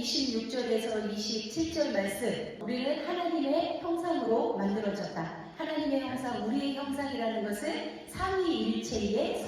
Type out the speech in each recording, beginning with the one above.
26절에서 27절 말씀, 우리는 하나님의 형상으로 만들어졌다. 하나님의 형상, 우리의 형상이라는 것은 삼위일체의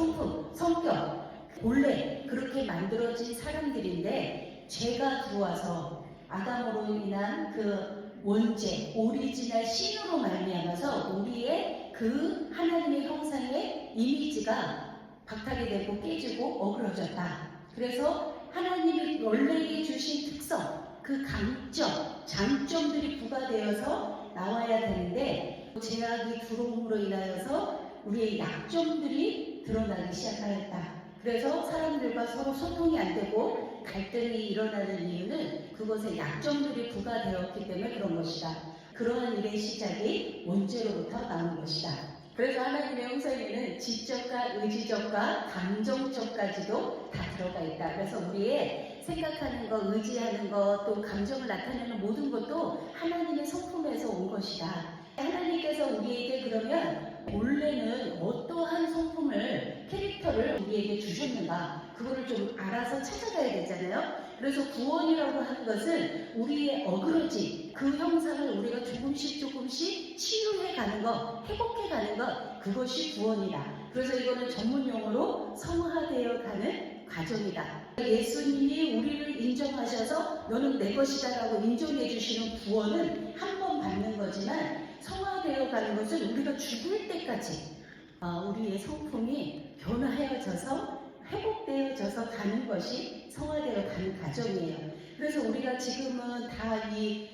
성격, 본래 그렇게 만들어진 사람들인데 죄가 들어와서 아담으로 인한 그 원죄, 오리지널 신으로 말미암아서 우리의 그 하나님의 형상의 이미지가 박탈이 되고 깨지고 어그러졌다. 그래서 하나님이 원래 주신 특성, 그 강점, 장점들이 부과되어서 나와야 되는데 죄악이 들어옴으로 인하여서 우리의 약점들이 드러나기 시작하였다. 그래서 사람들과 서로 소통이 안 되고 갈등이 일어나는 이유는 그것의 약점들이 부과되었기 때문에 그런 것이다. 그러한 일의 시작이 원죄로부터 나온 것이다. 그래서 하나님의 형상에는 지적과 의지적과 감정적까지도 다 들어가 있다. 그래서 우리의 생각하는 것, 의지하는 것, 또 감정을 나타내는 모든 것도 하나님의 성품에서 온 것이다. 하나님께서 우리에게 그러면 원래는 어떠한 성품을, 캐릭터를 우리에게 주셨는가, 그거를 좀 알아서 찾아가야 되잖아요. 그래서 구원이라고 하는 것은 우리의 어그러짐, 그 형상을 우리가 조금씩 치유해 가는 것, 회복해 가는 것, 그것이 구원이다. 그래서 이거는 전문 용어로 성화되어 가는 과정이다. 예수님이 우리를 인정하셔서 너는 내 것이다 라고 인정해 주시는 구원은 한 번 받는 거지만 성화되어 가는 것은 우리가 죽을 때까지 우리의 성품이 변화해져서 회복되어져서 가는 것이 성화되어 가는 과정이에요. 그래서 우리가 지금은 다 이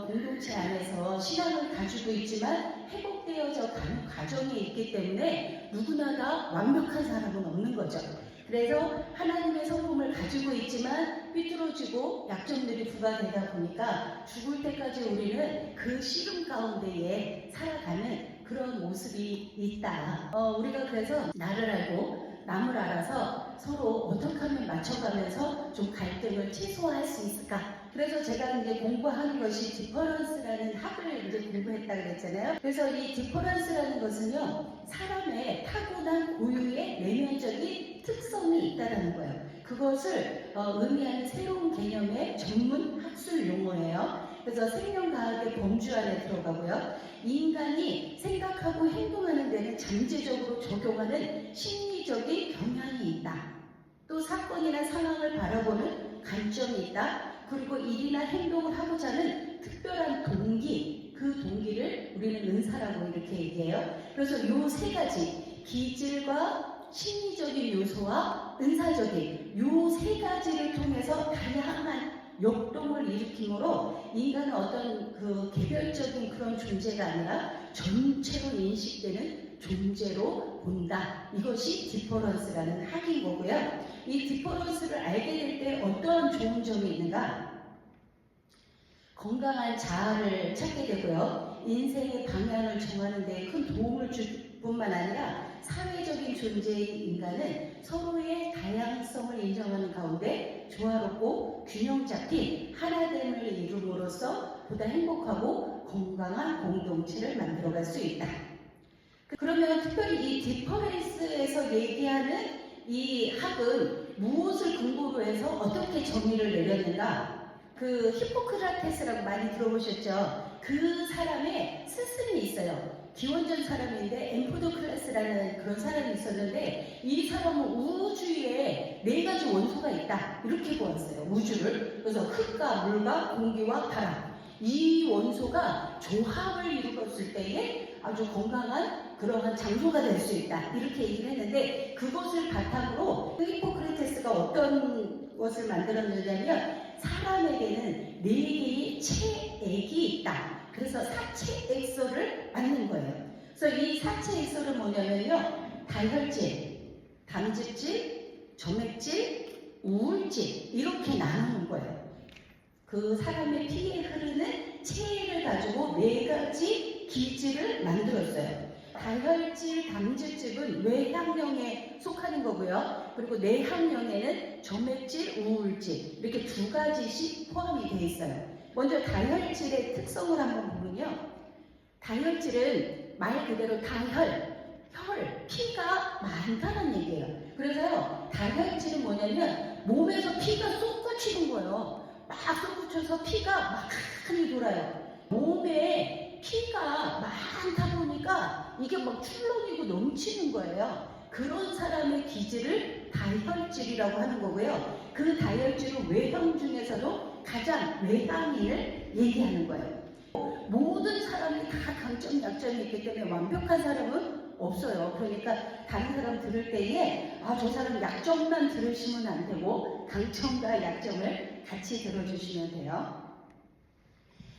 공동체 안에서 신앙을 가지고 있지만 회복되어져 가는 과정이 있기 때문에 누구나 다 완벽한 사람은 없는 거죠. 그래서 하나님의 성품을 가지고 있지만 삐뚤어지고 약점들이 부과되다 보니까 죽을 때까지 우리는 그 씨름 가운데에 살아가는 그런 모습이 있다. 우리가 그래서 나를 알고 남을 알아서 서로 어떻게 하면 맞춰가면서 좀 갈등을 최소화할 수 있을까? 그래서 제가 이제 공부하는 것이 디퍼런스라는 학을 이제 공부했다 그랬잖아요. 그래서 이 디퍼런스라는 것은요, 사람의 타고난 고유의 내면적인 특성이 있다라는 거예요. 그것을 의미하는 새로운 개념의 전문 학술 용어예요. 그래서 생명과학의 범주 안에 들어가고요. 인간이 생각하고 행동하는 데는 잠재적으로 적용하는 심리적인 경향이 있다. 또 사건이나 상황을 바라보는 관점이 있다. 그리고 일이나 행동을 하고자 하는 특별한 동기, 그 동기를 우리는 은사라고 이렇게 얘기해요. 그래서 요 세 가지, 기질과 심리적인 요소와 은사적인 요 세 가지를 통해서 다양한 역동을 일으킴으로 인간은 어떤 그 개별적인 그런 존재가 아니라 전체로 인식되는 존재로 본다. 이것이 디퍼런스라는 학인 거고요. 이 디퍼런스를 알게 될 때 어떤 좋은 점이 있는가? 건강한 자아를 찾게 되고요. 인생의 방향을 정하는 데 큰 도움을 줄 뿐만 아니라 사회적인 존재인 인간은 서로의 다양성을 인정하는 가운데 조화롭고 균형 잡힌 하나됨을 이룸으로써 보다 행복하고 건강한 공동체를 만들어갈 수 있다. 그러면 특별히 이 디퍼런스에서 얘기하는 이 학은 무엇을 근거로 해서 어떻게 정의를 내렸는가? 그 히포크라테스라고 많이 들어보셨죠? 그 사람의 스승이 있어요. 기원전 사람인데 엠포도클라스라는 그런 사람이 있었는데 이 사람은 우주에 4가지 원소가 있다 이렇게 보았어요. 우주를. 그래서 흙과 물과 공기와 바람, 이 원소가 조합을 이루었을 때에 아주 건강한 그러한 장소가 될 수 있다 이렇게 얘기를 했는데, 그것을 바탕으로 히포크라테스가 어떤 것을 만들었느냐면 사람에게는 4개의 체액이 있다. 그래서 사체액소를 만든 거예요. 그래서 이 사체액소는 뭐냐면요, 다혈질, 담즙질, 점액질, 우울질 이렇게 나누는 거예요. 그 사람의 피에 흐르는 체액을 가지고 4가지 기질을 만들었어요. 다혈질, 담즙질은 뇌향령에 속하는 거고요. 그리고 뇌향령에는 점액질, 우울질 이렇게 2가지씩 포함이 되어 있어요. 먼저 다혈질의 특성을 한번 보면요. 다혈질은 말 그대로 다혈, 피가 많다는 얘기예요. 그래서요, 다혈질은 뭐냐면 몸에서 피가 쏟아지는 거예요. 막 솟구쳐서 피가 많이 돌아요. 몸에 피가 많다 보니까 이게 막 출렁이고 넘치는 거예요. 그런 사람의 기질을 다혈질이라고 하는 거고요. 그 다혈질은 외형 중에서도 가장 외향인을 얘기하는 거예요. 모든 사람이 다 강점, 약점이 있기 때문에 완벽한 사람은 없어요. 그러니까 다른 사람 들을 때에 저 사람 약점만 들으시면 안 되고 강점과 약점을 같이 들어주시면 돼요.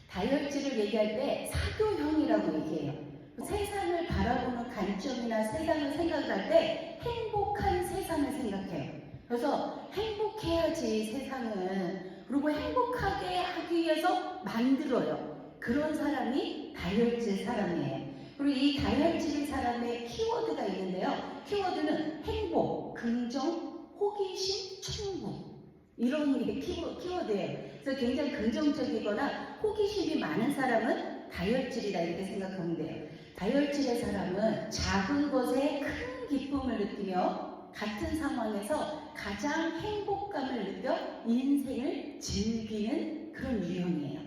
다혈질을 얘기할 때 사교형이라고 얘기해요. 세상을 바라보는 관점이나 세상을 생각할 때 행복한 세상을 생각해요. 그래서 행복해야지 세상은. 그리고 행복하게 하기 위해서 만들어요. 그런 사람이 다혈질 사람이에요. 그리고 이 다혈질 사람의 키워드가 있는데요. 키워드는 행복, 긍정, 호기심, 청구. 이런 게 키워드예요. 그래서 굉장히 긍정적이거나 호기심이 많은 사람은 다혈질이다 이렇게 생각하면 돼요. 다혈질의 사람은 작은 것에 큰 기쁨을 느끼며 같은 상황에서 가장 행복감을 느껴 인생을 즐기는 그런 유형이에요.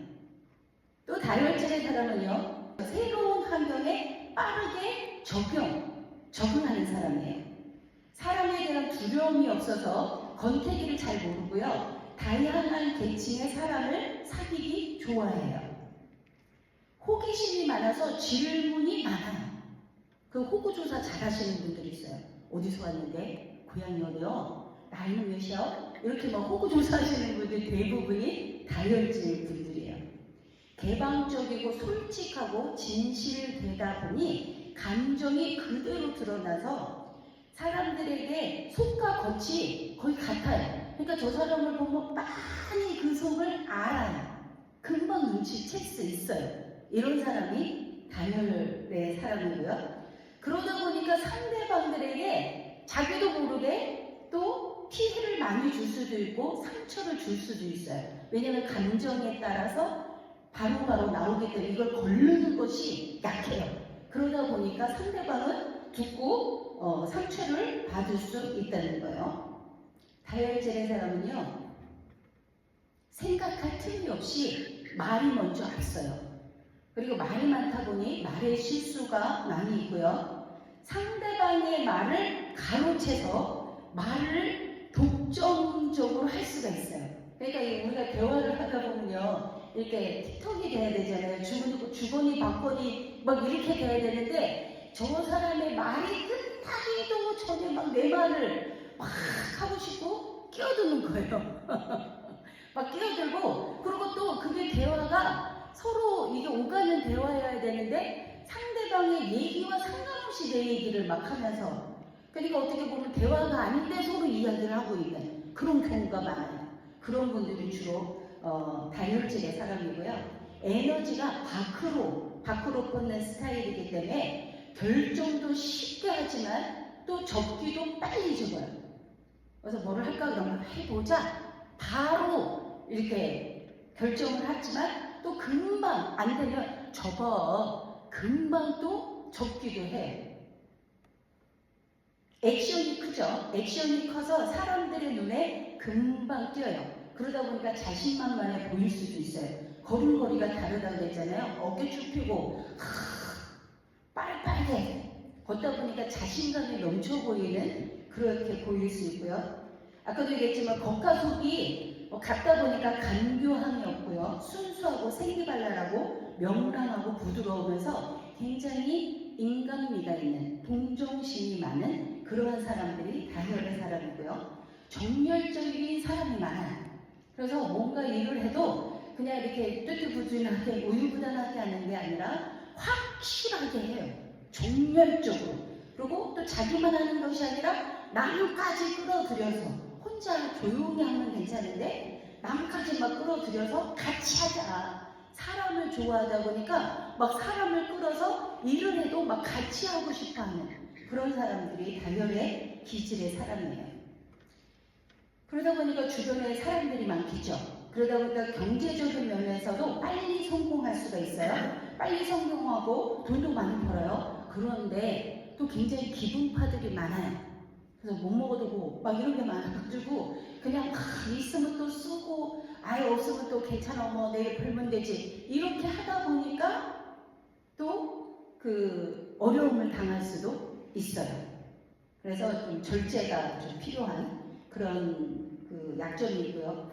또 다혈질의 사람은요, 새로운 환경에 빠르게 적응하는 사람이에요. 사람에 대한 두려움이 없어서 권태기를 잘 모르고요, 다양한 계층의 사람을 사귀기 좋아해요. 호기심이 많아서 질문이 많아요. 그 호구조사 잘 하시는 분들이 있어요. 어디서 왔는데? 고향이 어디요? 나이는 몇이요? 이렇게 막 호구조사 하시는 분들 대부분이 다혈질 분들이에요. 개방적이고 솔직하고 진실되다 보니 감정이 그대로 드러나서 사람들에게 속과 겉이 거의 같아요. 그러니까 저 사람을 보면 빤히 그 속을 알아요. 금방 눈치챌 수 있어요. 이런 사람이 다혈의 사람이고요. 그러다 보니까 상대방들에게 자기도 모르게 또 피해를 많이 줄 수도 있고 상처를 줄 수도 있어요. 왜냐하면 감정에 따라서 바로바로 나오기 때문에 이걸 거르는 것이 약해요. 그러다 보니까 상대방은 듣고 상처를 받을 수 있다는 거예요. 다혈질의 사람은요, 생각할 틈이 없이 말이 먼저 앞서요. 그리고 말이 많다 보니 말에 실수가 많이 있고요. 상대방의 말을 가로채서 말을 독점적으로 할 수가 있어요. 그러니까 우리가 대화를 하다 보면요, 이렇게 틱톡이 돼야 되잖아요. 주거니 받거니 막 이렇게 돼야 되는데 저 사람의 말이 끝나기도 전에 막 내 말을 막 하고 싶고 끼어드는 거예요. 막 끼어들고, 그리고 또 그게 대화가 서로 이게 오가는 대화여야 되는데 상대방의 얘기와 상관없이 내 얘기를 막 하면서, 그러니까 어떻게 보면 대화가 아닌데 서로 이야기를 하고 있는 그런 경우가 많아요. 그런 분들이 주로 다혈질의 사람이고요. 에너지가 밖으로 뻗는 스타일이기 때문에 결정도 쉽게 하지만 또 접기도 빨리 접어요. 그래서 뭐를 할까 그러면 해보자. 바로 이렇게 결정을 하지만 또 금방 안 되면 접어. 금방 또 접기도 해. 액션이 크죠. 액션이 커서 사람들의 눈에 금방 띄어요. 그러다 보니까 자신만만해 보일 수도 있어요. 걸음걸이가 다르다고 했잖아요. 어깨 쭉 펴고 빠르게 걷다 보니까 자신감이 넘쳐 보이는, 그렇게 보일 수 있고요. 아까도 얘기했지만 겉과 속이 같다 보니까 간교함이 없고요. 순수하고 생기발랄하고 명랑하고 부드러우면서 굉장히 인간미가 있는, 동정심이 많은 그러한 사람들이 다혈의 사람이고요. 정열적인 사람이 많아요. 그래서 뭔가 일을 해도 그냥 이렇게 뚜뚜부준하게 우유부단하게 하는 게 아니라 확실하게 해요. 정열적으로. 그리고 또 자기만 하는 것이 아니라 남까지 끌어들여서, 혼자 조용히 하면 괜찮은데 남까지 막 끌어들여서 같이 하자. 사람을 좋아하다 보니까 막 사람을 끌어서 일을 해도 막 같이 하고 싶어하는 그런 사람들이 다혈의 기질의 사람이에요. 그러다 보니까 주변에 사람들이 많겠죠. 그러다 보니까 경제적인 면에서도 빨리 성공할 수가 있어요. 빨리 성공하고 돈도 많이 벌어요. 그런데 또 굉장히 기분파들이 많아요. 그래서 못 먹어도 막 이런 게 많아가지고 그냥 막 있으면 또 쓰고 아예 없으면 또 괜찮아, 뭐 내일 벌면 되지. 이렇게 하다 보니까 또 그 어려움을 당할 수도 있어요. 그래서 좀 절제가 좀 필요한 그런 그 약점이고요.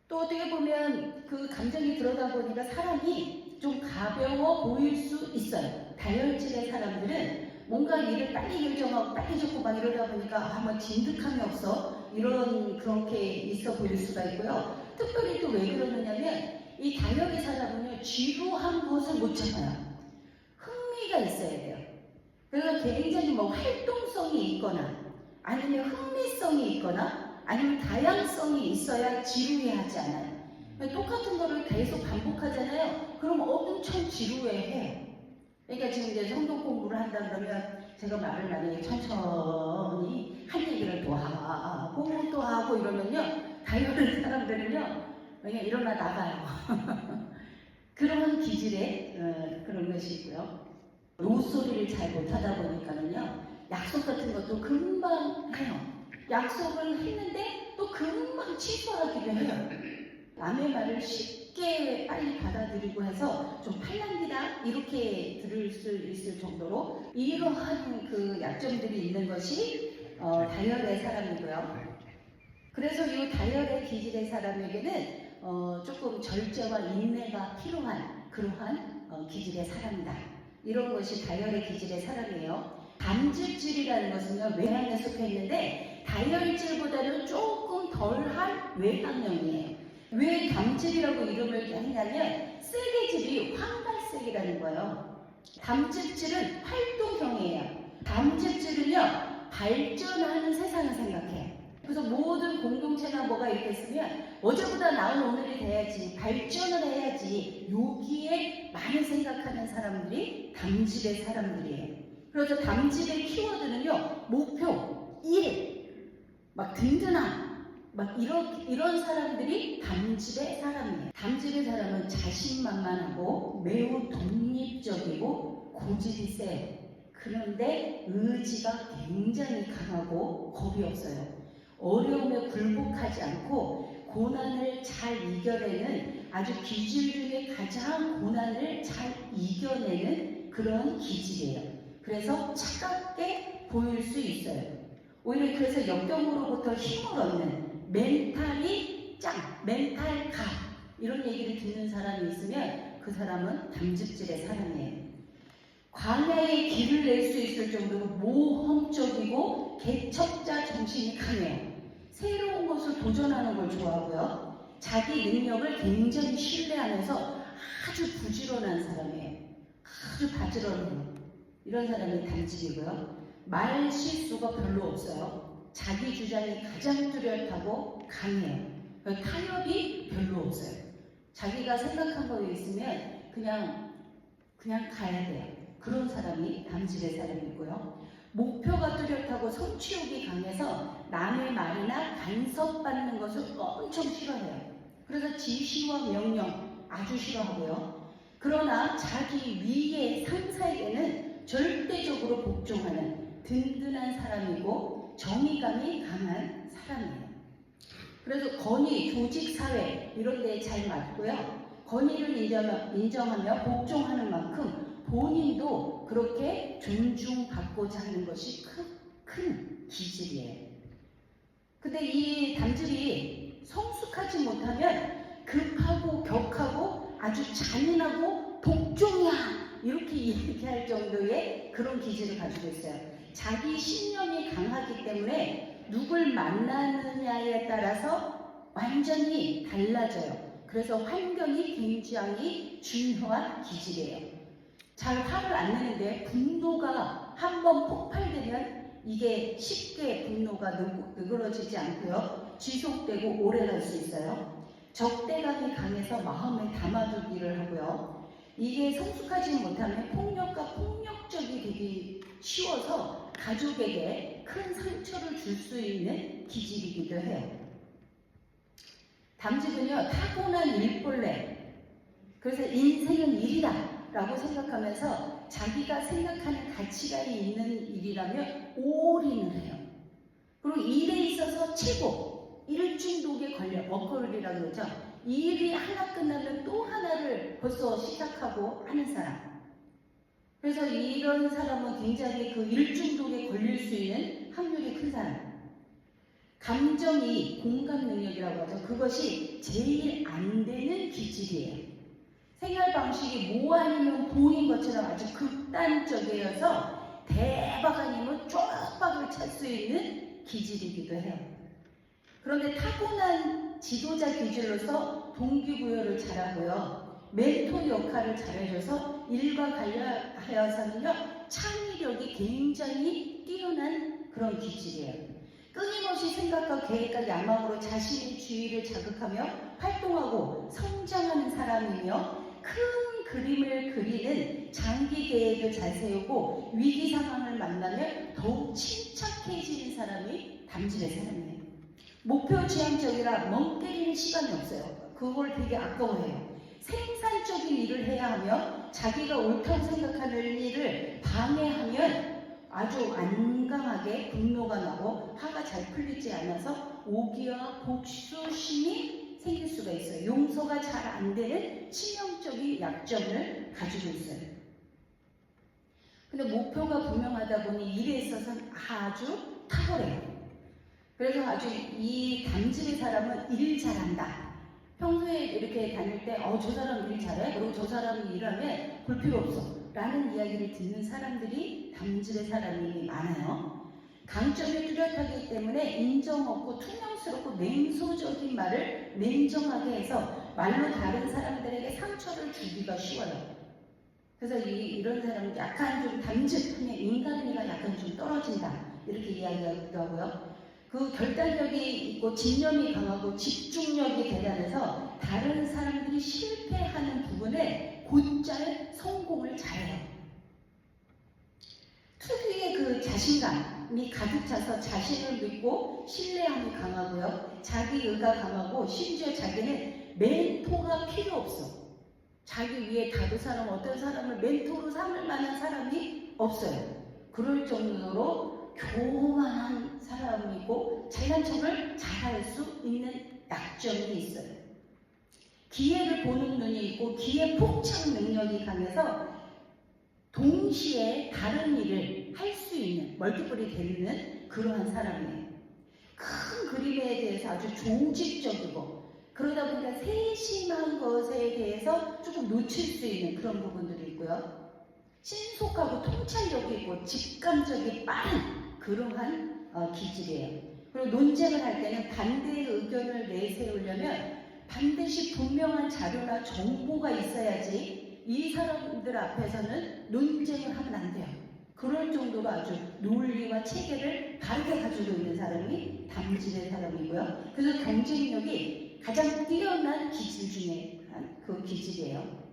또 어떻게 보면 그 감정이 들어다 보니까 사람이 좀 가벼워 보일 수 있어요. 다혈질의 사람들은 뭔가 일을 빨리 결정하고 빨리 적고 막 이러다 보니까 뭐 진득함이 없어, 이런 그렇게 있어 보일 수가 있고요. 특별히 또 왜 그러느냐면 이 다혈의 사람은요, 지루한 것을 못 참아요. 흥미가 있어야 돼요. 그래서 굉장히 뭐 활동성이 있거나 아니면 흥미성이 있거나 아니면 다양성이 있어야 지루해하지 않아요. 똑같은 거를 계속 반복하잖아요. 그럼 엄청 지루해해요. 그러니까 지금 이제 성경 공부를 한다 그러면 제가 말을 만약에 천천히 한 얘기를 또 하고 이러면요, 다혈의 사람들은요 그냥 일어나 나가요. 그런 기질의 그런 것이 있고요. 노소리를 잘 못하다 보니까는요, 약속 같은 것도 금방 해요. 약속을 했는데 또 금방 취소하기도 해요. 남의 말을 쉽게 빨리 받아들이고 해서 좀 팔랑기다 이렇게 들을 수 있을 정도로 이러한 그 약점들이 있는 것이 다혈의 사람이고요. 그래서 이 다혈의 기질의 사람에게는 조금 절제와 인내가 필요한 그러한 기질의 사람이다. 이런 것이 다혈의 기질의 사람이에요. 담즙질이라는 것은요, 외향에 속해 있는데 다혈질보다는 조금 덜한 외향형이에요. 왜 담즙이라고 이름을 했냐면 쓸개질이 황갈색이라는 거예요. 담즙질은 활동형이에요. 담즙질은요, 발전하는 세상을 생각해요. 그래서 모든 공동체나 뭐가 이렇게 있으면 어제보다 나은 오늘이 돼야지, 발전을 해야지, 여기에 많이 생각하는 사람들이 담즙의 사람들이에요. 그래서 담즙의 키워드는요, 목표, 일, 막 든든함, 막 이런 사람들이 담즙의 사람이에요. 담즙의 사람은 자신만만하고 매우 독립적이고 고집이 세요. 그런데 의지가 굉장히 강하고 겁이 없어요. 어려움에 굴복하지 않고 고난을 잘 이겨내는, 아주 기질 중에 가장 고난을 잘 이겨내는 그런 기질이에요. 그래서 차갑게 보일 수 있어요. 오히려 그래서 역경으로부터 힘을 얻는, 멘탈이 짱, 멘탈 가, 이런 얘기를 듣는 사람이 있으면 그 사람은 담즙질의 사람이에요. 광야의 길을 낼 수 있을 정도로 모험적이고 개척자 정신이 강해요. 새로운 것을 도전하는 걸 좋아하고요. 자기 능력을 굉장히 신뢰하면서 아주 부지런한 사람이에요. 아주 바지런해요. 이런 사람이 담즙이고요. 말 실수가 별로 없어요. 자기 주장이 가장 뚜렷하고 강해요. 타협이 별로 없어요. 자기가 생각한 거에 있으면 그냥 가야 돼요. 그런 사람이 담즙의 사람이고요. 목표가 뚜렷하고 성취욕이 강해서 남의 말이나 간섭받는 것을 엄청 싫어해요. 그래서 지시와 명령 아주 싫어하고요. 그러나 자기 위의 상사에게는 절대적으로 복종하는 든든한 사람이고 정의감이 강한 사람이에요. 그래서 건의, 조직, 사회 이런 데에 잘 맞고요. 건의를 인정하며 복종하는 만큼 본인도 그렇게 존중받고자 하는 것이 큰 기질이에요. 근데 이 담즙이 성숙하지 못하면 급하고 격하고 아주 잔인하고 복종이야 이렇게 얘기할 정도의 그런 기질을 가지고 있어요. 자기 신념이 강하기 때문에 누굴 만나느냐에 따라서 완전히 달라져요. 그래서 환경이 굉장히 중요한 기질이에요. 잘 화를 안 내는데 분노가 한번 폭발되면 이게 쉽게 분노가 누그러지지 않고요. 지속되고 오래 갈 수 있어요. 적대감이 강해서 마음에 담아두기를 하고요. 이게 성숙하지 못하면 폭력과 폭력적이 되기 쉬워서 가족에게 큰 상처를 줄 수 있는 기질이기도 해요. 담즙은요, 타고난 일벌레. 그래서 인생은 일이다 라고 생각하면서 자기가 생각하는 가치가 있는 일이라면 올인을 해요. 그리고 일에 있어서 최고, 일중독에 걸려 먹거리라고 그러죠. 이 일이 하나 끝나면 또 하나를 벌써 시작하고 하는 사람. 그래서 이런 사람은 굉장히 그 일중독에 걸릴 수 있는 확률이 큰 사람. 감정이 공감 능력이라고 하죠. 그것이 제일 안 되는 기질이에요. 생활 방식이 뭐 아니면 보인 것처럼 아주 극단적이어서 대박 아니면 쪽박을 찰 수 있는 기질이기도 해요. 그런데 타고난 지도자 기질로서 동기부여를 잘하고요. 멘토 역할을 잘해줘서 일과 관련하여서는요, 창의력이 굉장히 뛰어난 그런 기질이에요. 끊임없이 생각과 계획과 야망으로 자신의 주의를 자극하며 활동하고 성장하는 사람이며 큰 그림을 그리는 장기 계획을 잘 세우고 위기 상황을 만나면 더욱 침착해지는 사람이 담질의 사람이에요. 목표 지향적이라 멍 때리는 시간이 없어요. 그걸 되게 아까워해요. 생산적인 일을 해야 하며 자기가 옳다고 생각하는 일을 방해하면 아주 안강하게 분노가 나고 화가 잘 풀리지 않아서 오기와 복수심이 생길 수가 있어요. 용서가 잘 안 되는 치명적인 약점을 가지고 있어요. 근데 목표가 분명하다 보니 일에 있어서는 아주 탁월해요. 그래서 아주 이 담질의 사람은 일 잘한다. 평소에 이렇게 다닐 때 저 사람 일 잘해? 그리고 저 사람이 일하면 볼 필요 없어 라는 이야기를 듣는 사람들이 담질의 사람이 많아요. 강점이 뚜렷하기 때문에 인정 없고 투명스럽고 냉소적인 말을 냉정하게 해서 말로 다른 사람들에게 상처를 주기가 쉬워요. 그래서 이런 사람은 약간 좀 담질하면 인간미가 약간 좀 떨어진다 이렇게 이야기하기도 하고요. 그 결단력이 있고 집념이 강하고 집중력이 대단해서 다른 사람들이 실패하는 부분에 곧잘 성공을 잘해요. 특유의 그 자신감이 가득 차서 자신을 믿고 신뢰함이 강하고요. 자기의가 강하고 심지어 자기는 멘토가 필요 없어. 자기 위에 다른 사람 어떤 사람을 멘토로 삼을 만한 사람이 없어요. 그럴 정도로 교만한 사람이고 잘난 척을 잘할 수 있는 약점이 있어요. 기회를 보는 눈이 있고 기회 폭착 능력이 강해서 동시에 다른 일을 할 수 있는 멀티플이 되는 그러한 사람이에요. 큰 그림에 대해서 아주 조직적이고 그러다 보니까 세심한 것에 대해서 조금 놓칠 수 있는 그런 부분들이 있고요. 신속하고 통찰력이 있고 직감적이 빠른 그러한 기질이에요. 그리고 논쟁을 할 때는 반대의 의견을 내세우려면 반드시 분명한 자료나 정보가 있어야지 이 사람들 앞에서는 논쟁을 하면 안 돼요. 그럴 정도로 아주 논리와 체계를 바르게 가지고 있는 사람이 담질의 사람이고요. 그래서 경쟁력이 가장 뛰어난 기질 중에 그 기질이에요.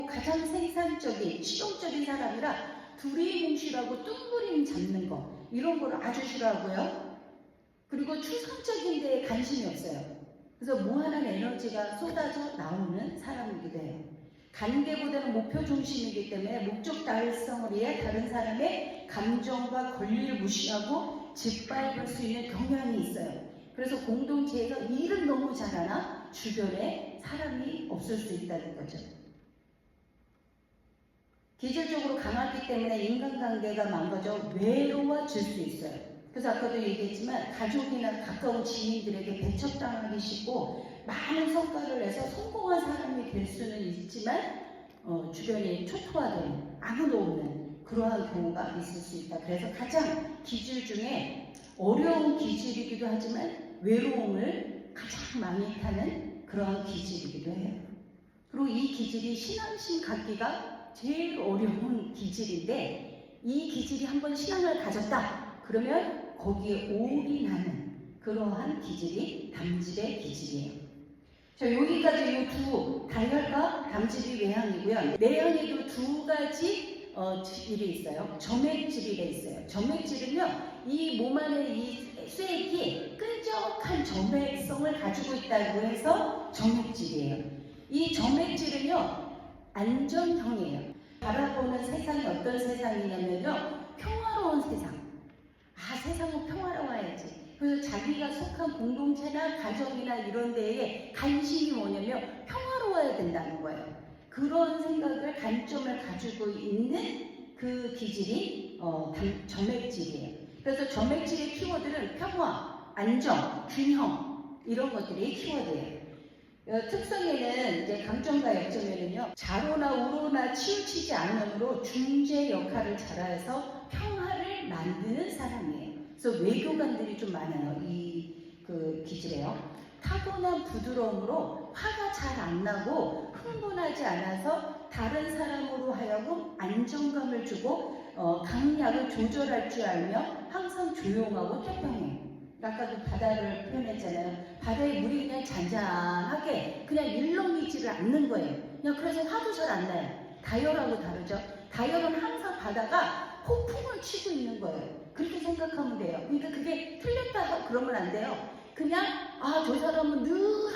가장 생산적인, 실용적인 사람이라 두리뭉실하고 뚱그림 잡는 거 이런 걸 아주 싫어하고요. 그리고 추상적인 데에 관심이 없어요. 그래서 무한한 에너지가 쏟아져 나오는 사람이기도 해요. 관계보다는 목표 중심이기 때문에 목적 달성을 위해 다른 사람의 감정과 권리를 무시하고 짓밟을 수 있는 경향이 있어요. 그래서 공동체에서 일을 너무 잘하나 주변에 사람이 없을 수 있다는 거죠. 기질적으로 강하기 때문에 인간관계가 망가져 외로워질 수 있어요. 그래서 아까도 얘기했지만 가족이나 가까운 지인들에게 배척당하기 쉽고 많은 성과를 내서 성공한 사람이 될 수는 있지만 주변이 초토화된 아무도 없는 그러한 경우가 있을 수 있다. 그래서 가장 기질 중에 어려운 기질이기도 하지만 외로움을 가장 많이 타는 그러한 기질이기도 해요. 그리고 이 기질이 신앙심 갖기가 제일 어려운 기질인데 이 기질이 한번 신앙을 가졌다 그러면 거기에 올인하는 그러한 기질이 담질의 기질이에요. 자, 여기까지 이 두 다혈과 담질이 외향이고요. 내향에도 두 가지 질이 있어요. 점액질이 있어요. 점액질은요, 이 몸 안에 이 쇠액이 끈적한 점액성을 가지고 있다고 해서 점액질이에요. 이 점액질은요, 안전형이에요. 바라보는 세상이 어떤 세상이냐면요, 평화로운 세상. 세상은 평화로워야지. 그래서 자기가 속한 공동체나 가정이나 이런 데에 관심이 뭐냐면 평화로워야 된다는 거예요. 그런 생각을 관점을 가지고 있는 그 기질이 점액질이에요. 그래서 점액질의 키워드는 평화, 안정, 균형 이런 것들이 키워드예요. 특성에는 이제 강점과 약점에는요, 자로나 우로나 치우치지 않으므로 중재 역할을 잘해서 평화를 만드는 사람이에요. 그래서 외교관들이 좀 많아요. 그 기질에요. 타고난 부드러움으로 화가 잘 안 나고 흥분하지 않아서 다른 사람으로 하여금 안정감을 주고 강약을 조절할 줄 알며 항상 조용하고 태평해요. 아까도 바다를 표현했잖아요. 바다에 물이 그냥 잔잔하게 그냥 일렁이지를 않는 거예요. 그냥 그래서 화도 잘 안 나요. 다이얼하고 다르죠. 다이얼은 항상 바다가 폭풍을 치고 있는 거예요. 그렇게 생각하면 돼요. 그러니까 그게 틀렸다 그러면 안 돼요. 그냥 저 사람은 늘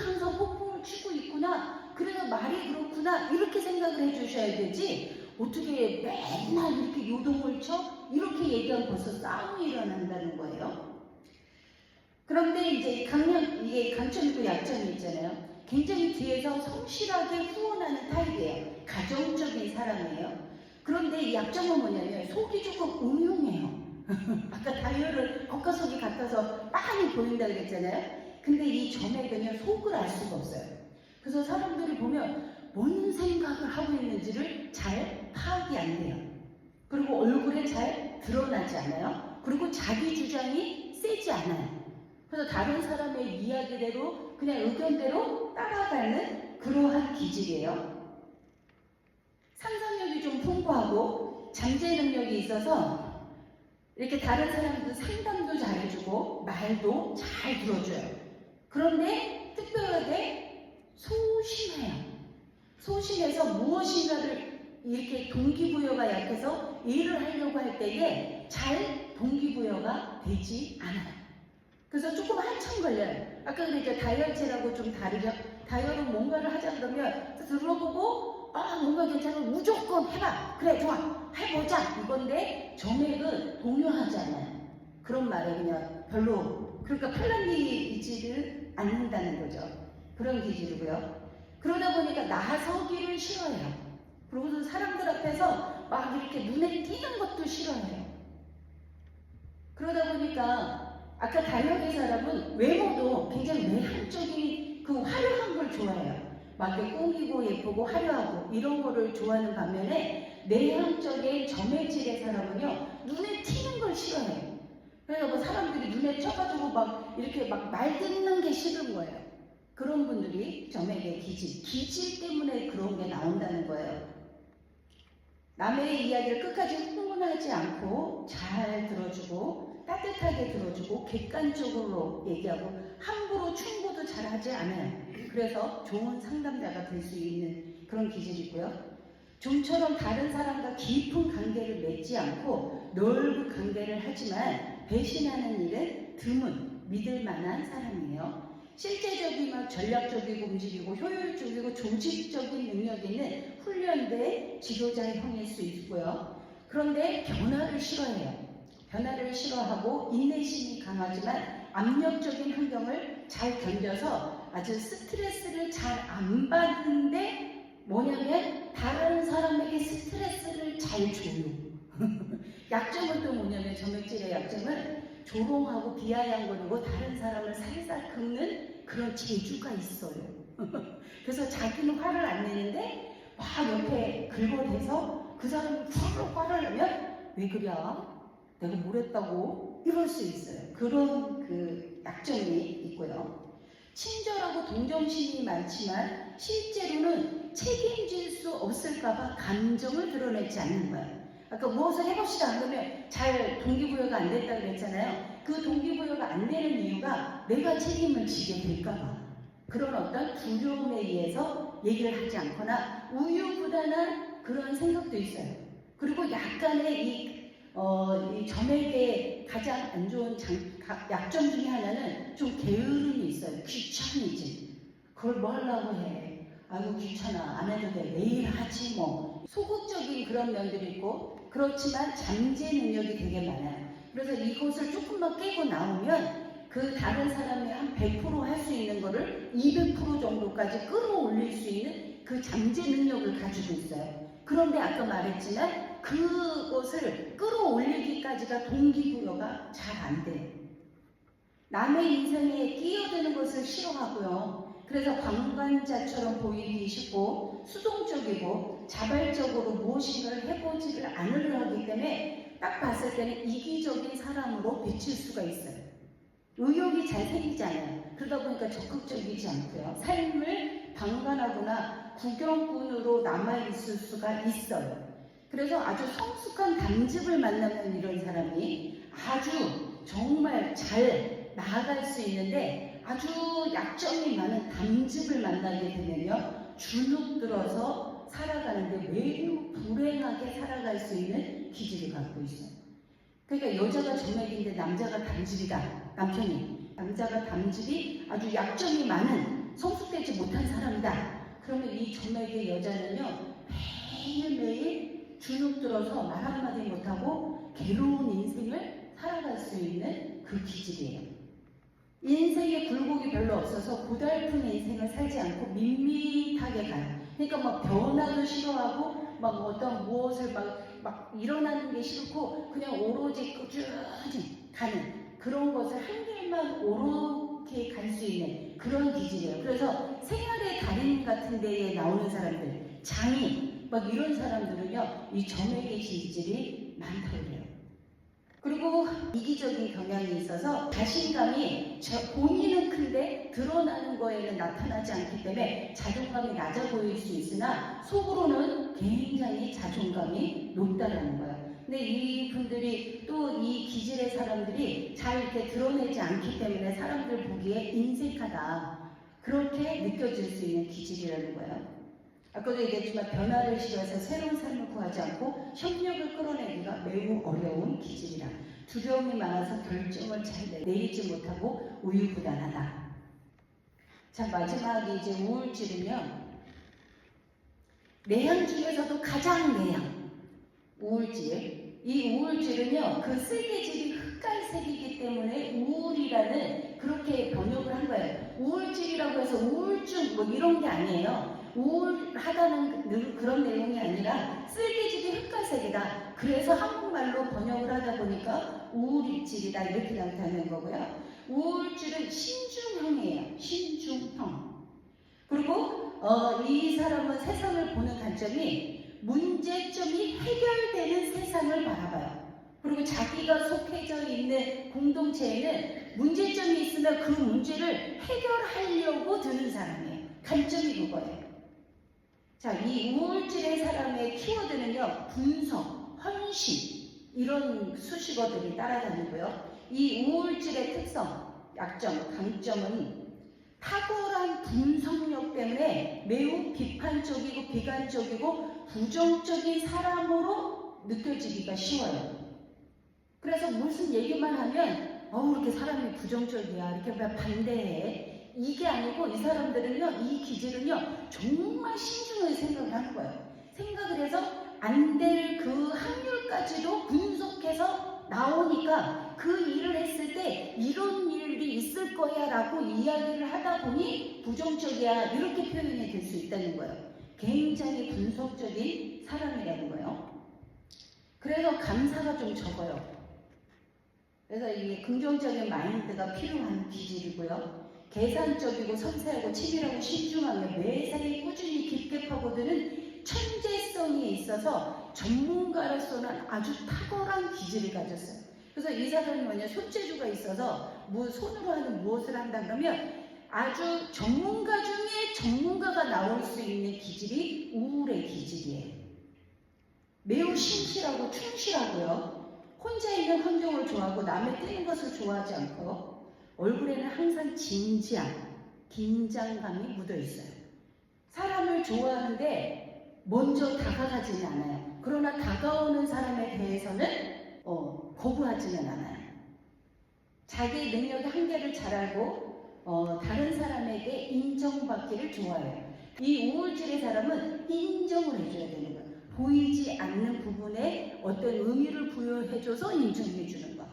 항상 폭풍을 치고 있구나. 그래서 말이 그렇구나. 이렇게 생각을 해주셔야 되지. 어떻게 맨날 이렇게 요동을 쳐? 이렇게 얘기하면 벌써 싸움이 일어난다는 거예요. 그런데 이제 이게 강점이고 약점이 있잖아요. 굉장히 뒤에서 성실하게 후원하는 타입이에요. 가정적인 사람이에요. 그런데 이 약점은 뭐냐면 속이 조금 음흉해요. 아까 다이얼을 겉과 속이 같아서 빤히 보인다고 그랬잖아요. 근데 이 점액은요, 속을 알 수가 없어요. 그래서 사람들이 보면 뭔 생각을 하고 있는지를 잘 파악이 안 돼요. 그리고 얼굴에 잘 드러나지 않아요. 그리고 자기 주장이 세지 않아요. 그래서 다른 사람의 이야기대로 그냥 의견대로 따라가는 그러한 기질이에요. 상상력이 좀 풍부하고 잠재 능력이 있어서 이렇게 다른 사람들 상담도 잘해주고 말도 잘 들어줘요. 그런데 특별하게 소심해요. 소심해서 무엇인가를 이렇게 동기부여가 약해서 일을 하려고 할 때에 잘 동기부여가 되지 않아요. 그래서 조금 한참 걸려요. 아까 그랬죠. 다이어트라고 좀 다르죠. 다이어트는 뭔가를 하자 그러면 들어보고 뭔가 괜찮으면 무조건 해봐. 그래 좋아. 해보자. 이건데 점액은 동요하지 않아요. 그런 말에 그냥 별로 그러니까 팔랑이지를 않는다는 거죠. 그런 기질이고요. 그러다 보니까 나서기를 싫어해요. 그리고 사람들 앞에서 막 이렇게 눈에 띄는 것도 싫어해요. 그러다 보니까 아까 다이어트 사람은 외모도 굉장히 외향적인 그 화려한 걸 좋아해요. 막 이렇게 꾸미고 예쁘고 화려하고 이런 거를 좋아하는 반면에 내향적인 점액질의 사람은요, 눈에 튀는 걸 싫어해요. 그래서 뭐 사람들이 눈에 쳐가지고 막 이렇게 막 말 듣는 게 싫은 거예요. 그런 분들이 점액의 기질 때문에 그런 게 나온다는 거예요. 남의 이야기를 끝까지 흥분하지 않고 잘 들어주고 따뜻하게 들어주고 객관적으로 얘기하고 함부로 충고도 잘 하지 않아요. 그래서 좋은 상담자가 될 수 있는 그런 기질이고요. 좀처럼 다른 사람과 깊은 관계를 맺지 않고 넓은 관계를 하지만 배신하는 일은 드문 믿을 만한 사람이에요. 실제적이고 전략적이고 움직이고 효율적이고 조직적인 능력 있는 훈련된 지도자형일 수 있고요. 그런데 변화를 싫어해요. 변화를 싫어하고 인내심이 강하지만 압력적인 환경을 잘 견뎌서 아주 스트레스를 잘 안 받는데 뭐냐면 다른 사람에게 스트레스를 잘 줘요. 약점은 또 뭐냐면 점액질의 약점은 조롱하고 비아냥거리고 다른 사람을 살살 긁는 그런 재주가 있어요. 그래서 자기는 화를 안 내는데 막 옆에 긁어대서 그 사람이 푹 화를 내면 왜 그래? 내가 뭘 했다고? 이럴 수 있어요. 그런 그 약점이 있고요. 친절하고 동정심이 많지만 실제로는 책임질 수 없을까봐 감정을 드러내지 않는 거예요. 아까 무엇을 해봅시다 그러면 잘 동기부여가 안 됐다고 그랬잖아요. 그 동기부여가 안 되는 이유가 내가 책임을 지게 될까봐 그런 어떤 두려움에 의해서 얘기를 하지 않거나 우유부단한 그런 생각도 있어요. 그리고 약간의 이 점액의 가장 안 좋은 약점 중에 하나는 좀 게으름이 있어요. 귀차니즘. 그걸 뭐 하려고 해. 아이고 귀찮아. 안 해도 돼. 내일 하지 뭐. 소극적인 그런 면들이 있고 그렇지만 잠재 능력이 되게 많아요. 그래서 이것을 조금만 깨고 나오면 그 다른 사람이 한 100% 할 수 있는 거를 200% 정도까지 끌어올릴 수 있는 그 잠재 능력을 가지고 있어요. 그런데 아까 말했지만 그것을 끌어올리기까지가 동기부여가 잘 안 돼요. 남의 인생에 끼어드는 것을 싫어하고요. 그래서 관관자처럼 보이기 쉽고 수동적이고 자발적으로 무엇인가를 해보지를 않으려 하기 때문에 딱 봤을 때는 이기적인 사람으로 비칠 수가 있어요. 의욕이 잘 생기잖아요. 그러다 보니까 적극적이지 않고요. 삶을 방관하거나 구경꾼으로 남아있을 수가 있어요. 그래서 아주 성숙한 담즙을 만나면 이런 사람이 아주 정말 잘 나아갈 수 있는데 아주 약점이 많은 담즙을 만나게 되면요. 주눅 들어서 살아가는데 매우 불행하게 살아갈 수 있는 기질을 갖고 있어요. 그러니까 여자가 점액인데 남자가 담즙이다. 남편이. 남자가 담즙이 아주 약점이 많은 성숙되지 못한 사람이다. 그러면 이 점액의 여자는요. 매일매일 주눅 들어서 말 한마디 못하고 괴로운 인생을 살아갈 수 있는 그 기질이에요. 인생에 굴곡이 별로 없어서 고달픈 인생을 살지 않고 밋밋하게 가요. 그러니까 막 변화도 싫어하고 막 어떤 무엇을 막 일어나는 게 싫고 그냥 오로지 꾸준히 가는 그런 것을 한 길만 오롯게 갈 수 있는 그런 기질이에요. 그래서 생활의 달인 같은 데에 나오는 사람들, 장인 막 이런 사람들은요 이 점액의 기질이 많다고 해요. 그리고 이기적인 경향이 있어서 자신감이 본인은 큰데 드러나는 거에는 나타나지 않기 때문에 자존감이 낮아 보일 수 있으나 속으로는 굉장히 자존감이 높다는 거예요. 근데 이분들이 또 이 기질의 사람들이 잘 이렇게 드러내지 않기 때문에 사람들 보기에 인색하다 그렇게 느껴질 수 있는 기질이라는 거예요. 아까도 얘기했지만 변화를 싫어해서 새로운 삶을 구하지 않고 협력을 끌어내기가 매우 어려운 기질이라 두려움이 많아서 결정을 잘 내리지 못하고 우유부단하다. 자, 마지막에 이제 우울질은요. 내향 중에서도 가장 내향. 우울질. 이 우울질은요. 그 쓸개질이 흑갈색이기 때문에 우울이라는 그렇게 번역을 한 거예요. 우울질이라고 해서 우울증 뭐 이런 게 아니에요. 우울하다는 그런 내용이 아니라 쓸개질이 흑갈색이다. 그래서 한국말로 번역을 하다 보니까 우울질이다 이렇게 나타나는 거고요. 우울질은 신중형이에요. 신중형. 그리고 이 사람은 세상을 보는 관점이 문제점이 해결되는 세상을 바라봐요. 그리고 자기가 속해져 있는 공동체에는 문제점이 있으면 그 문제를 해결하려고 드는 사람이에요. 관점이 그거예요. 자, 이 우울질의 사람의 키워드는요. 분석, 헌신 이런 수식어들이 따라다니고요. 이 우울질의 특성, 약점, 강점은 탁월한 분석력 때문에 매우 비판적이고 비관적이고 부정적인 사람으로 느껴지기가 쉬워요. 그래서 무슨 얘기만 하면 이렇게 사람이 부정적이야 이렇게 반대해 이게 아니고 이 사람들은요 이 기질은요 정말 신중하게 생각을 하는 거예요. 생각을 해서 안 될 그 확률까지도 분석해서 나오니까 그 일을 했을 때 이런 일이 있을 거야 라고 이야기를 하다 보니 부정적이야 이렇게 표현이 될 수 있다는 거예요. 굉장히 분석적인 사람이라는 거예요. 그래서 감사가 좀 적어요. 그래서 이게 긍정적인 마인드가 필요한 기질이고요. 계산적이고 섬세하고 치밀하고 신중하며 매사에 꾸준히 깊게 파고드는 천재성이 있어서 전문가로서는 아주 탁월한 기질을 가졌어요. 그래서 이 사람이 뭐냐 손재주가 있어서 손으로 하는 무엇을 한다 그러면 아주 전문가 중에 전문가가 나올 수 있는 기질이 우울의 기질이에요. 매우 신실하고 충실하고요. 혼자 있는 환경을 좋아하고 남의 뜨는 것을 좋아하지 않고 얼굴에는 항상 진지함, 긴장감이 묻어 있어요. 사람을 좋아하는데 먼저 다가가지는 않아요. 그러나 다가오는 사람에 대해서는 거부하지는 않아요. 자기 능력의 한계를 잘 알고 다른 사람에게 인정받기를 좋아해요. 이 우울질의 사람은 인정을 해줘야 되는 거예요. 보이지 않는 부분에 어떤 의미를 부여해줘서 인정해주는 거.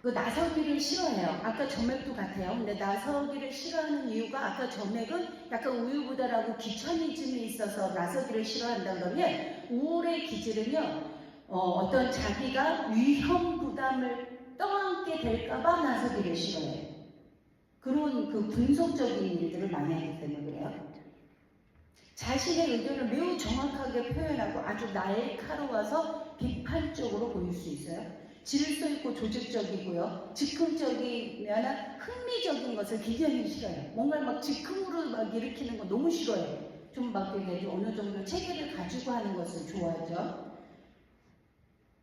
그 나서기를 싫어해요. 아까 점액도 같아요. 근데 나서기를 싫어하는 이유가 아까 점액은 약간 우유부단하고 귀차니즘이 있어서 나서기를 싫어한다 그러면 우울의 기질은요. 어떤 자기가 위험 부담을 떠안게 될까봐 나서기를 싫어해요. 그런 그 분석적인 일들을 많이 하기 때문에 그래요. 자신의 의견을 매우 정확하게 표현하고 아주 날카로워서 비판적으로 보일 수 있어요. 질서 있고 조직적이고요. 즉흥적이면 흥미적인 것을 굉장히 싫어요. 뭔가 막 즉흥으로 막 일으키는 거 너무 싫어요. 좀 막 어느 정도 체계를 가지고 하는 것을 좋아하죠.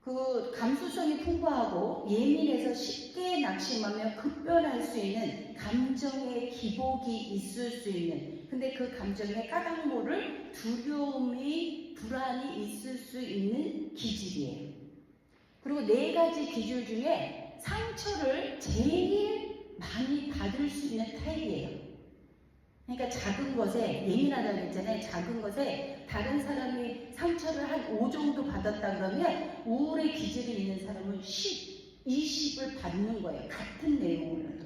그 감수성이 풍부하고 예민해서 쉽게 낙심하며 급변할 수 있는 감정의 기복이 있을 수 있는, 근데 그 감정의 까닭 모를 두려움이 불안이 있을 수 있는 기질이에요. 그리고 4가지 기질 중에 상처를 제일 많이 받을 수 있는 타입이에요. 그러니까 작은 것에 예민하다고 했잖아요. 작은 것에 다른 사람이 상처를 한 5 정도 받았다 그러면 우울의 기질이 있는 사람은 10, 20을 받는 거예요. 같은 내용으로도.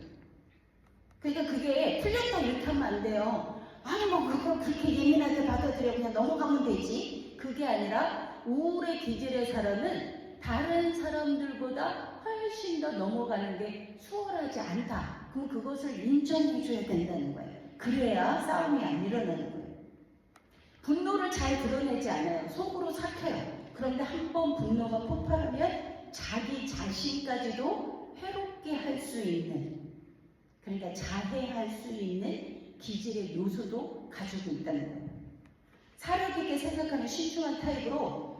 그러니까 그게 풀렸다 이렇게 하면 안 돼요. 아니 뭐 그거 그렇게 예민하게 받아들여 그냥 넘어가면 되지. 그게 아니라 우울의 기질의 사람은 다른 사람들보다 훨씬 더 넘어가는 게 수월하지 않다. 그럼 그것을 인정해 줘야 된다는 거예요. 그래야 싸움이 안 일어나는 거예요. 분노를 잘 드러내지 않아요. 속으로 삭혀요. 그런데 한번 분노가 폭발하면 자기 자신까지도 해롭게 할 수 있는, 그러니까 자해할 수 있는 기질의 요소도 가지고 있다는 거예요. 사려 깊게 생각하는 신중한 타입으로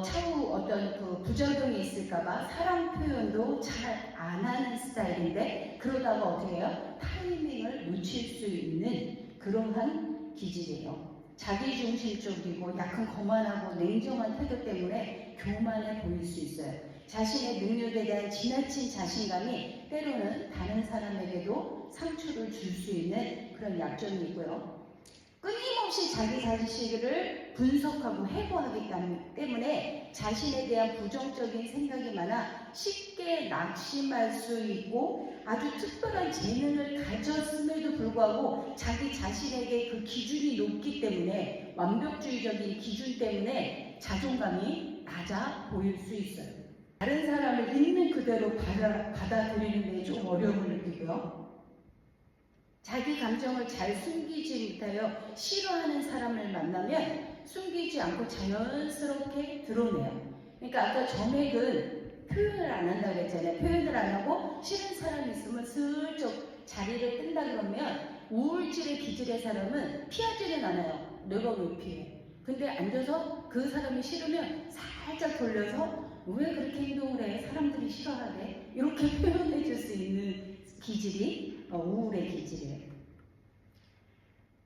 차후 어떤 그 부작용이 있을까봐 사랑 표현도 잘 안 하는 스타일인데, 그러다가 어떻게 해요? 타이밍을 놓칠 수 있는 그러한 기질이에요. 자기중심적이고 약간 거만하고 냉정한 태도 때문에 교만해 보일 수 있어요. 자신의 능력에 대한 지나친 자신감이 때로는 다른 사람에게도 상처를 줄 수 있는 그런 약점이 있고요. 끊임없이 자기 자신을 분석하고 해고하기 때문에 자신에 대한 부정적인 생각이 많아 쉽게 낙심할 수 있고, 아주 특별한 재능을 가졌음에도 불구하고 자기 자신에게 그 기준이 높기 때문에, 완벽주의적인 기준 때문에 자존감이 낮아 보일 수 있어요. 다른 사람을 있는 그대로 받아들이는 데 좀 어려움을 느끼고요. 자기 감정을 잘 숨기지 못하여 싫어하는 사람을 만나면 숨기지 않고 자연스럽게 드러내요. 그러니까 아까 점액은 표현을 안 한다고 했잖아요. 표현을 안 하고 싫은 사람이 있으면 슬쩍 자리를 뜬다 그러면, 우울질의 기질의 사람은 피하지는 않아요. 내가 왜 피해? 근데 앉아서 그 사람이 싫으면 살짝 돌려서 왜 그렇게 행동을 해? 사람들이 싫어하네? 이렇게 표현해 줄 수 있는 기질이 우울의 기질이에요.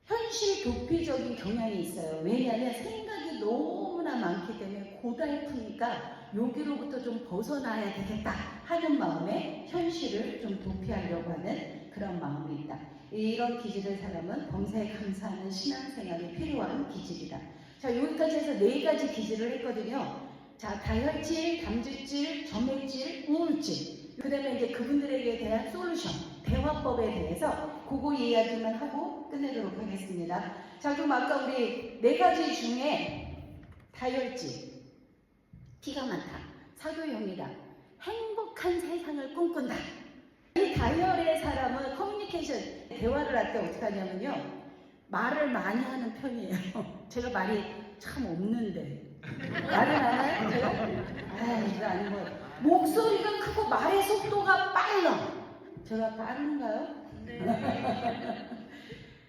현실 도피적인 경향이 있어요. 왜냐하면 생각이 너무나 많기 때문에 고달프니까 여기로부터 좀 벗어나야 되겠다 하는 마음에 현실을 좀 도피하려고 하는 그런 마음이 있다. 이런 기질의 사람은 범사에 감사하는 신앙생활이 필요한 기질이다. 자, 여기까지 해서 4가지 기질을 했거든요. 자, 다혈질, 담즙질, 점액질, 우울질. 그 다음에 이제 그분들에게 대한 솔루션, 대화법에 대해서 그거 이야기만 하고 끝내도록 하겠습니다. 자, 그럼 아까 우리 4가지 중에 다혈질, 티가 많다, 사교형이다, 행복한 세상을 꿈꾼다. 이 다혈의 사람은 커뮤니케이션, 대화를 할 때 어떻게 하냐면요, 말을 많이 하는 편이에요. 제가 말이 참 없는데 말을 안 해요? 제가? 이거 아닌 거예요. 목소리가 크고 말의 속도가 빨라. 제가 빠른가요? 네.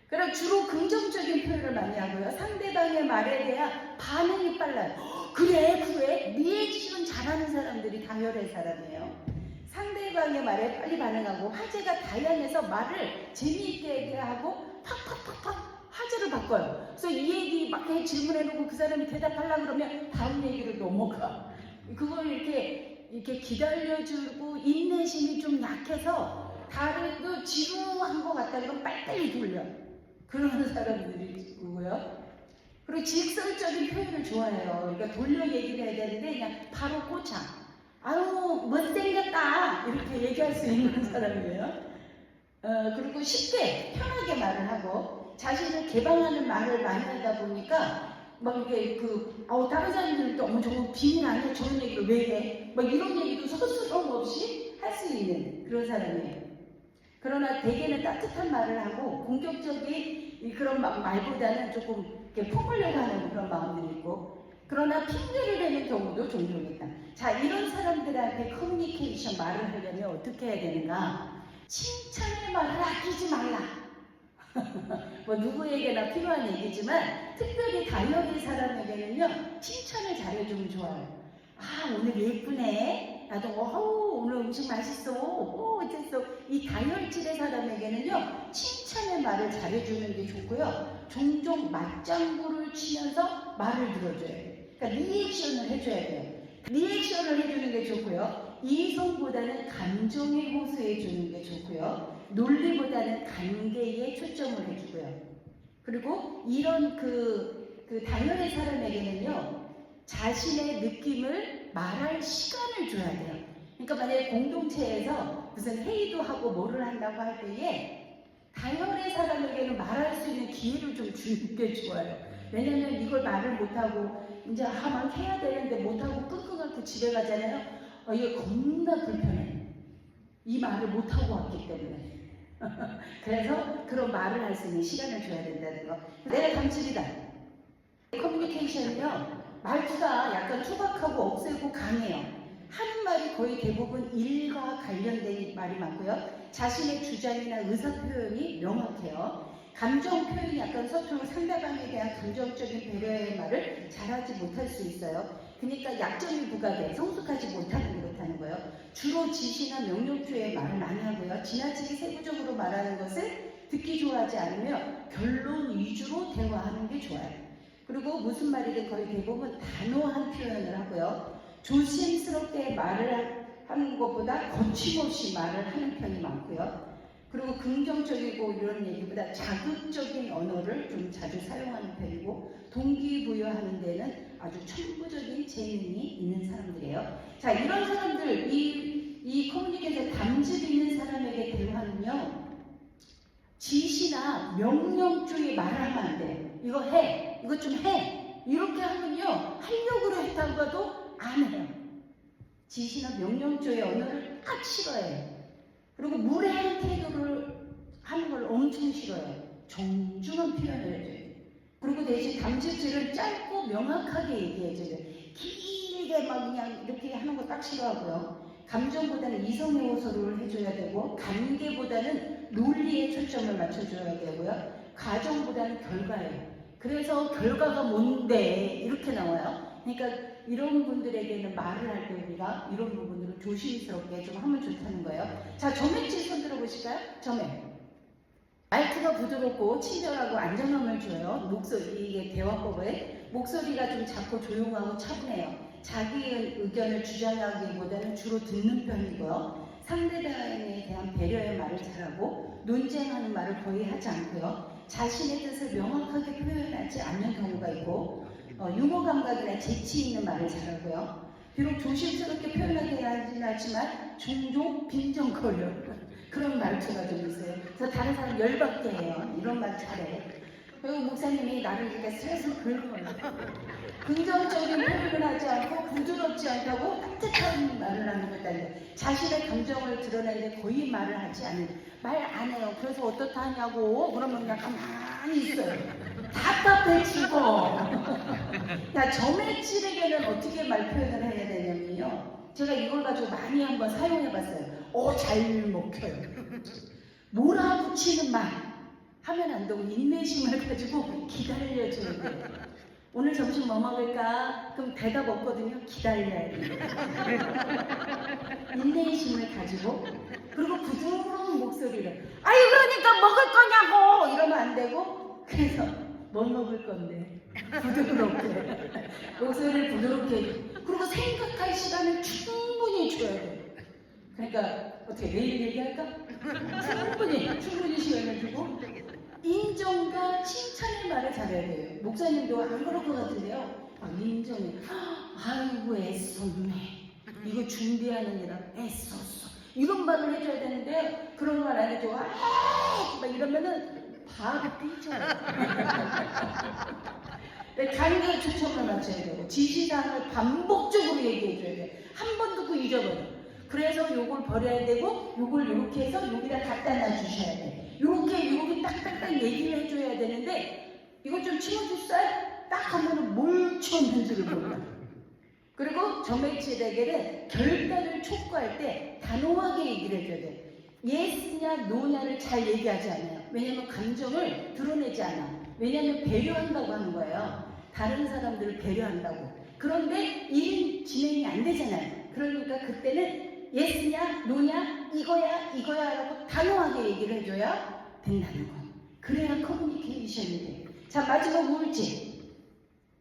그럼 주로 긍정적인 표현을 많이 하고요. 상대방의 말에 대한 반응이 빨라요. 그래 네 얘기는 잘하는 사람들이 다혈의 사람이에요. 상대방의 말에 빨리 반응하고, 화제가 다양해서 말을 재미있게 얘기하고 팍팍팍팍 화제를 바꿔요. 그래서 이 얘기 막 질문해놓고 그 사람이 대답하려고 그러면 다음 얘기로 넘어가. 그걸 이렇게 기다려주고, 인내심이 좀 약해서 다른 지루한 것 같다 그러면 빨리빨리 돌려. 그런 사람들이 있고요. 그리고 직설적인 표현을 좋아해요. 그러니까 돌려 얘기를 해야 되는데 그냥 바로 꽂아. 아유 못생겼다 이렇게 얘기할 수 있는 사람이에요. 그리고 쉽게 편하게 말을 하고 자신을 개방하는 말을 많이 하다 보니까 막 이게 다른 사람들은 또 어머 저거 비밀 아니야 저런 얘기를 왜 해? 막 이런 얘기도 서스럼 없이 할 수 있는 그런 사람이에요. 그러나 대개는 따뜻한 말을 하고 공격적인 그런 말보다는 조금 이렇게 품으려고 하는 그런 마음들이 있고, 그러나 핑계를 대는 경우도 종종 있다. 자, 이런 사람들한테 커뮤니케이션 말을 하려면 어떻게 해야 되는가? 칭찬의 말을 아끼지 말라. 뭐 누구에게나 필요한 얘기지만 특별히 다이어리 사람에게는요 칭찬을 잘해주면 좋아요. 아 오늘 예쁘네. 나도 오늘 음식 맛있어. 어쨌어. 이 다혈질의 사람에게는요 칭찬의 말을 잘해주는 게 좋고요. 종종 맞장구를 치면서 말을 들어줘야 돼요. 그러니까 리액션을 해줘야 돼요. 리액션을 해주는 게 좋고요. 이성보다는 감정에 호소해주는 게 좋고요. 논리보다는 관계에 초점을 해주고요. 그리고 이런 다혈의 사람에게는요 자신의 느낌을 말할 시간을 줘야 돼요. 그러니까 만약에 공동체에서 무슨 회의도 하고 뭐를 한다고 할 때에 다혈의 사람에게는 말할 수 있는 기회를 좀 주는 게 좋아요. 왜냐면 이걸 말을 못하고 이제 막 해야 되는데 못하고 끙끙 앓고 집에 가잖아요. 이게 겁나 불편해. 이 말을 못하고 왔기 때문에. 그래서 그런 말을 할 수 있는 시간을 줘야 된다는 거. 내가 감칠이다. 커뮤니케이션은요 말투가 약간 투박하고 억세고 강해요. 하는 말이 거의 대부분 일과 관련된 말이 많고요. 자신의 주장이나 의사 표현이 명확해요. 감정 표현이 약간 서툴고 상대방에 대한 감정적인 배려의 말을 잘하지 못할 수 있어요. 그러니까 약점이 부각돼 성숙하지 못하는 그렇다는 거예요. 주로 지시나 명령표의 말을 많이 하고요. 지나치게 세부적으로 말하는 것을 듣기 좋아하지 않으며 결론 위주로 대화하는 게 좋아요. 그리고 무슨 말이든 거의 대부분 단호한 표현을 하고요. 조심스럽게 말을 하는 것보다 거침없이 말을 하는 편이 많고요. 그리고 긍정적이고 이런 얘기보다 자극적인 언어를 좀 자주 사용하는 편이고 동기부여하는 데는 아주 천부적인 재능이 있는 사람들이에요. 자, 이런 사람들, 이 커뮤니케이션 담즙 있는 사람에게 대화는요 지시나 명령주의 말하면 안 돼요. 이거 해, 이거 좀 해. 이렇게 하면요 하려고 했다고 해도 안 해요. 지시나 명령주의 언어를 딱 싫어해요. 그리고 무례한 태도를 하는 걸 엄청 싫어해요. 정중한 표현을 해줘요. 그리고 대신 담즙질은 짧고 명확하게 얘기해줘요. 길게 막 그냥 이렇게 하는 거 딱 싫어하고요. 감정보다는 이성의 호소를 해줘야 되고 관계보다는 논리에 초점을 맞춰줘야 되고요. 과정보다는 결과예요. 그래서 결과가 뭔데 이렇게 나와요. 그러니까 이런 분들에게는 말을 할 때 우리가 이런 부분들을 조심스럽게 좀 하면 좋다는 거예요. 자, 점액질 손 들어보실까요? 점액. 말투가 부드럽고 친절하고 안정감을 줘요. 목소리, 이게 대화법에 목소리가 좀 작고 조용하고 차분해요. 자기 의견을 주장하기보다는 주로 듣는 편이고요. 상대방에 대한 배려의 말을 잘하고 논쟁하는 말을 거의 하지 않고요. 자신의 뜻을 명확하게 표현하지 않는 경우가 있고 유머 감각이나 재치 있는 말을 잘하고요. 비록 조심스럽게 표현하긴 하지만 종종 빈정거려. 그런 말투가 좀 있어요. 그래서 다른 사람 열받게 해요. 이런 말 잘해. 그리고 목사님이 나를 이렇게 슬슬 긁어요. 긍정적인 표현을 하지 않고 부드럽지 않다고 따뜻한 말을 하는 것도 아니고 자신의 감정을 드러내는데 거의 말을 하지 않는 말 안 해요. 그래서 어떻다 하냐고 그러면 그냥 가만히 있어요. 답답해 죽어. 자, 점액질에게는 어떻게 말 표현을 해야 되냐면요. 제가 이걸 가지고 많이 한번 사용해봤어요. 잘 먹혀요. 몰아붙이는 말 하면 안 되고 인내심을 가지고 기다려줘야 돼요. 오늘 점심 뭐 먹을까? 그럼 대답 없거든요. 기다려야 돼요. 인내심을 가지고 그리고 부드러운 목소리를 아유 그러니까 먹을 거냐고 이러면 안 되고 그래서 뭘 먹을 건데 부드럽게 목소리를 부드럽게 그리고 생각할 시간을 충분히 줘야 돼요. 그러니까 어떻게 내일 얘기할까? 충분히 시간을 주고 인정과 칭찬의 말을 잘해야 돼요. 목사님도 안 그럴 것 같은데요. 인정해. 아이고 애썼네. 이거 준비하는 일은 애썼어. 이런 말을 해줘야 되는데 그런 말 안 해줘. 막 이러면은 바로 삐져요. 단계 초점을 맞춰야 되고 지시사항을 반복적으로 얘기해줘야 돼. 한 번 듣고 잊어버려. 그래서 요걸 버려야 되고 요걸 요렇게 해서 여기다 갖다 놔주셔야 돼. 요렇게 딱딱딱 얘기를 해줘야 되는데 이거 좀 치워줄까요? 딱 하면은 몰쳐있는지를 몰라. 그리고 정맥치에게는 결단을 촉구할 때 단호하게 얘기를 해줘야 돼. 예스냐 노냐를 잘 얘기하지 않아요. 왜냐면 감정을 드러내지 않아. 왜냐면 배려한다고 하는 거예요. 다른 사람들을 배려한다고. 그런데 일은 진행이 안 되잖아요. 그러니까 그때는 예스냐 노냐 이거야 라고 단호하게 얘기를 해줘야 된다는 거. 그래야 커뮤니케이션이 돼. 자, 마지막 우울증.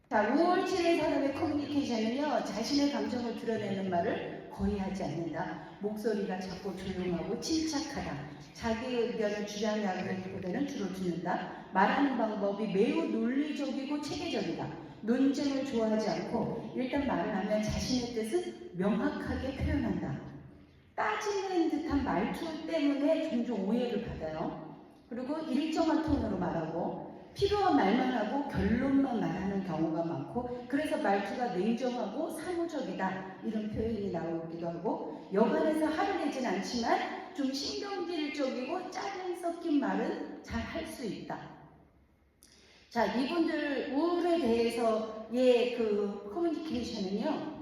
자, 우울증의 사람의 커뮤니케이션은요, 자신의 감정을 드러내는 말을 거의 하지 않는다. 목소리가 작고 조용하고 침착하다. 자기 의견을 주장하기보다는 주로 듣는다. 말하는 방법이 매우 논리적이고 체계적이다. 논쟁을 좋아하지 않고 일단 말을 하면 자신의 뜻을 명확하게 표현한다. 따지는 듯한 말투 때문에 종종 오해를 받아요. 그리고 일정한 톤으로 말하고 필요한 말만 하고 결론만 말하는 경우가 많고 그래서 말투가 냉정하고 사무적이다 이런 표현이 나오기도 하고 여간해서 화를 내진 않지만 좀 신경질적이고 짜증 섞인 말은 잘 할 수 있다. 자, 이분들 우울에 대해서의 그 커뮤니케이션은요,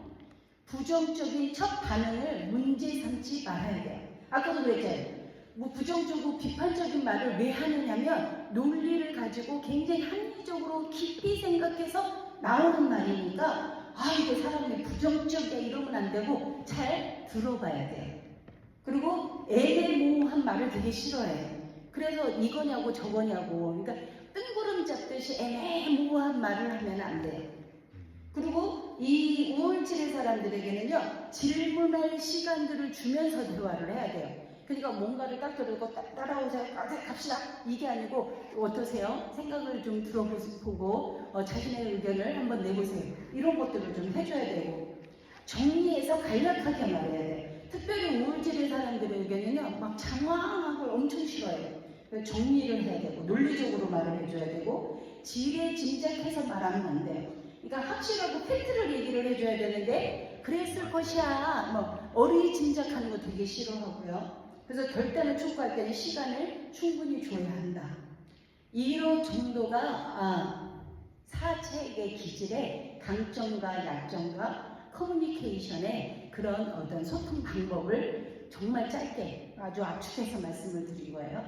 부정적인 첫 반응을 문제 삼지 말아야 돼요. 아까도 그랬잖아요. 뭐 부정적이고 비판적인 말을 왜 하느냐면 논리를 가지고 굉장히 합리적으로 깊이 생각해서 나오는 말이니까 이거 사람이 부정적이야 이러면 안 되고 잘 들어봐야 돼요. 그리고 애매모호한 말을 되게 싫어해요. 그래서 이거냐고 저거냐고 그러니까 뜬구름 잡듯이 애매모호한 말을 하면 안 돼요. 그리고 이 우울증의 사람들에게는요 질문할 시간들을 주면서 대화를 해야 돼요. 그러니까 뭔가를 딱 들고 따라오세요. 갑시다. 이게 아니고 어떠세요? 생각을 좀 들어보고 자신의 의견을 한번 내보세요. 이런 것들을 좀 해줘야 되고 정리해서 간략하게 말해야 돼. 특별히 우울증의 사람들의 의견은요 막 장황하고 엄청 싫어해요. 정리를 해야 되고 논리적으로 말을 해줘야 되고 지레 짐작해서 말하면 안 돼요. 그러니까 확실하고 팩트를 얘기를 해줘야 되는데 그랬을 것이야 뭐 어리짐작하는 거 되게 싫어하고요. 그래서 결단을 촉구할 때는 시간을 충분히 줘야 한다. 이런 정도가 사책의 기질의 강점과 약점과 커뮤니케이션의 그런 어떤 소통 방법을 정말 짧게 아주 압축해서 말씀을 드린 거예요.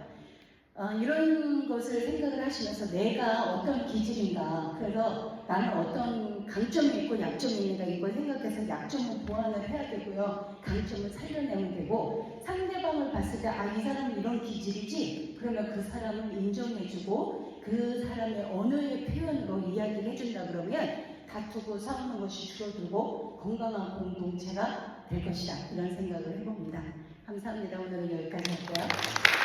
이런 것을 생각을 하시면서 내가 어떤 기질인가, 그래서 나는 어떤 강점이 있고 약점이 있는가 이걸 생각해서 약점을 보완을 해야 되고요. 강점을 살려내면 되고 상대방을 봤을 때 이 사람은 이런 기질이지? 그러면 그 사람을 인정해주고 그 사람의 언어의 표현으로 이야기를 해준다 그러면 다투고 싸우는 것이 줄어들고 건강한 공동체가 될 것이다. 이런 생각을 해봅니다. 감사합니다. 오늘은 여기까지 할게요.